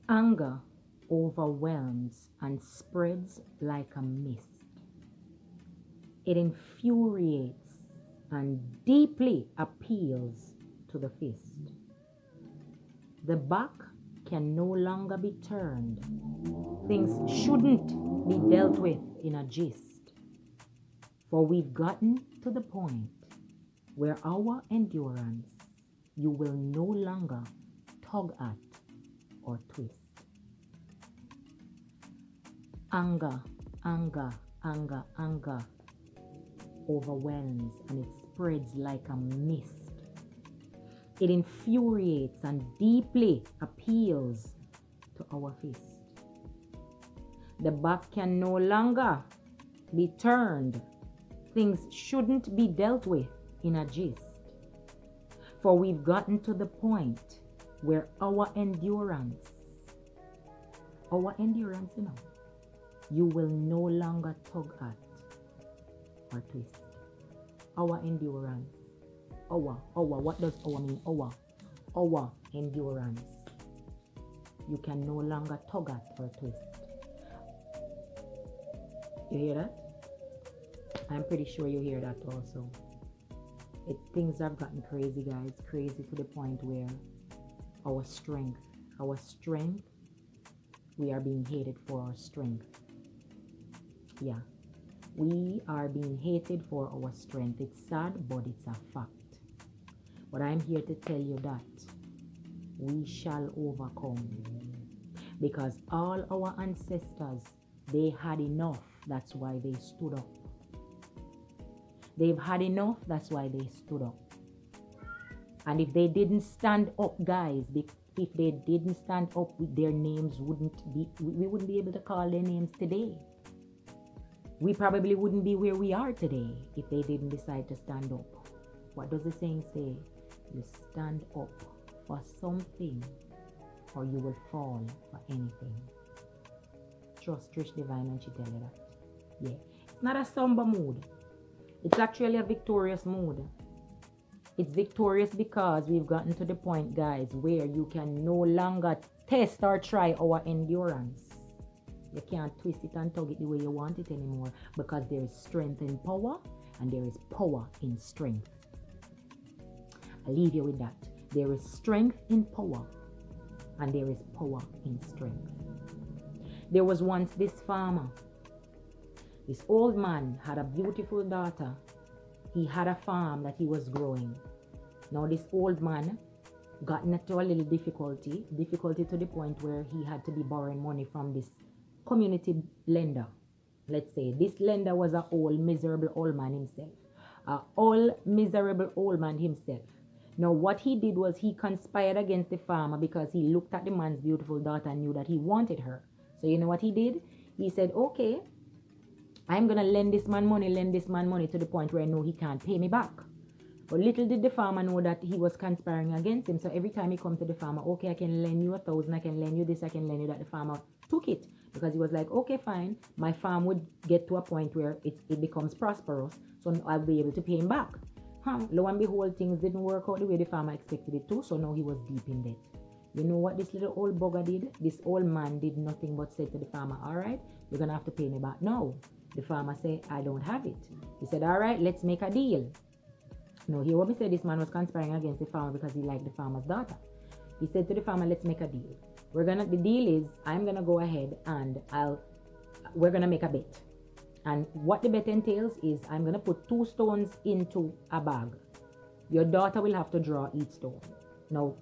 Anger overwhelms and spreads like a mist. It infuriates and deeply appeals to the fist. The back can no longer be turned. Things shouldn't be dealt with in a gist. For we've gotten to the point where our endurance you will no longer tug at or twist. Anger, anger, anger, anger overwhelms and it spreads like a mist. It infuriates and deeply appeals to our fist. The back can no longer be turned. Things shouldn't be dealt with in a gist. For we've gotten to the point where our endurance, you will no longer tug at or twist. Our endurance. What does our mean? Our endurance. You can no longer tug at or twist. You hear that? I'm pretty sure you hear that also. Things have gotten crazy, guys. Crazy to the point where our strength, we are being hated for our strength. Yeah. We are being hated for our strength. It's sad, but it's a fact. But I'm here to tell you that we shall overcome. Because all our ancestors, they had enough. That's why they stood up. They've had enough. That's why they stood up. And if they didn't stand up, guys, if they didn't stand up, their names we wouldn't be able to call their names today. We probably wouldn't be where we are today if they didn't decide to stand up. What does the saying say? You stand up for something or you will fall for anything. Trust Trish Divine when she tell you that. Yeah. It's not a somber mood. It's actually a victorious mood. It's victorious because we've gotten to the point, guys, where you can no longer test or try our endurance. You can't twist it and tug it the way you want it anymore because there is strength in power and there is power in strength. I'll leave you with that. There is strength in power and there is power in strength. There was once this farmer. This old man had a beautiful daughter. He had a farm that he was growing. Now this old man got into a little difficulty to the point where he had to be borrowing money from this community lender. Let's say this lender was an old miserable old man himself. Now what he did was he conspired against the farmer because he looked at the man's beautiful daughter and knew that he wanted her. So you know what he did? He said, okay, I'm going to lend this man money to the point where I know he can't pay me back. But little did the farmer know that he was conspiring against him. So every time he comes to the farmer, okay, I can lend you 1,000, I can lend you this, I can lend you that. The farmer took it because he was like, okay, fine. My farm would get to a point where it becomes prosperous. So I'll be able to pay him back. Lo and behold, things didn't work out the way the farmer expected it to. So now he was deep in debt. You know what this little old bugger did? This old man did nothing but say to the farmer, all right, you're going to have to pay me back now. The farmer said, I don't have it. He said, all right, let's make a deal. No, he always said this man was conspiring against the farmer because he liked the farmer's daughter. He said to the farmer, let's make a deal. The deal is, I'm going to go ahead and we're going to make a bet. And what the bet entails is I'm going to put 2 stones into a bag. Your daughter will have to draw each stone. Now,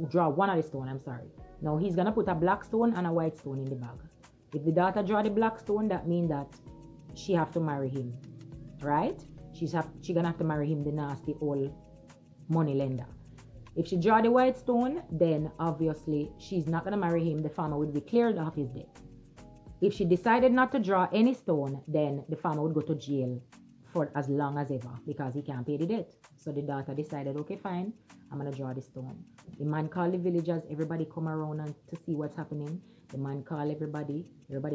draw one of the stone, I'm sorry. Now, he's going to put a black stone and a white stone in the bag. If the daughter draw the black stone, that means that she have to marry him, right? She's gonna have to marry him, the nasty old money lender. If she draw the white stone, then obviously she's not gonna marry him. The farmer would be cleared of his debt. If she decided not to draw any stone, then the farmer would go to jail for as long as ever because he can't pay the debt. So the daughter decided, okay, fine, I'm gonna draw the stone. The man called the villagers, everybody come around and to see what's happening. The man called everybody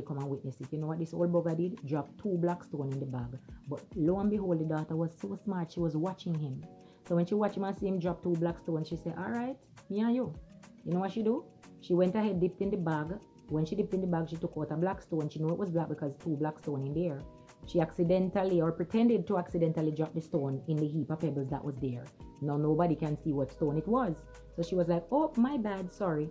come and witness it. You know what this old bugger did? Dropped 2 black stones in the bag. But lo and behold, the daughter was so smart, she was watching him. So when she watched him and see him drop 2 black stones, she said, all right, me and you. You know what she do? She went ahead, dipped in the bag. When she dipped in the bag, she took out a black stone. She knew it was black because 2 black stones in there. She accidentally or pretended to accidentally drop the stone in the heap of pebbles that was there. Now nobody can see what stone it was. So she was like, oh, my bad, sorry.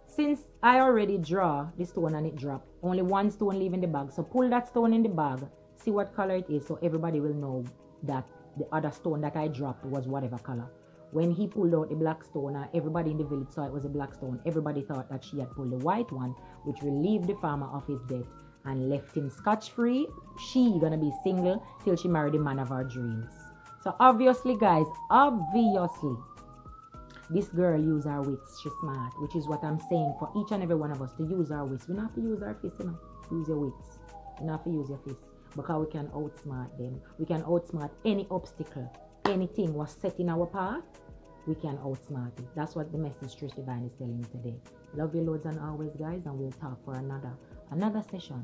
Since I already draw the stone and it dropped, only 1 stone leave in the bag. So pull that stone in the bag, see what color it is, so everybody will know that the other stone that I dropped was whatever color. When he pulled out the black stone, everybody in the village saw it was a black stone. Everybody thought that she had pulled the white one, which relieved the farmer of his debt and left him scotch-free. She gonna be single till she married the man of her dreams. So obviously, guys, obviously, this girl use her wits. She's smart, which is what I'm saying for each and every one of us to use our wits. We don't have to use our fists, you know. Use your wits. You don't have to use your fists because we can outsmart them. We can outsmart any obstacle, anything was set in our path. We can outsmart it. That's what the message Trish Divine is telling you today. Love you loads and always, guys, and we'll talk for another session.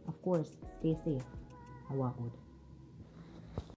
Of course, stay safe and walk good.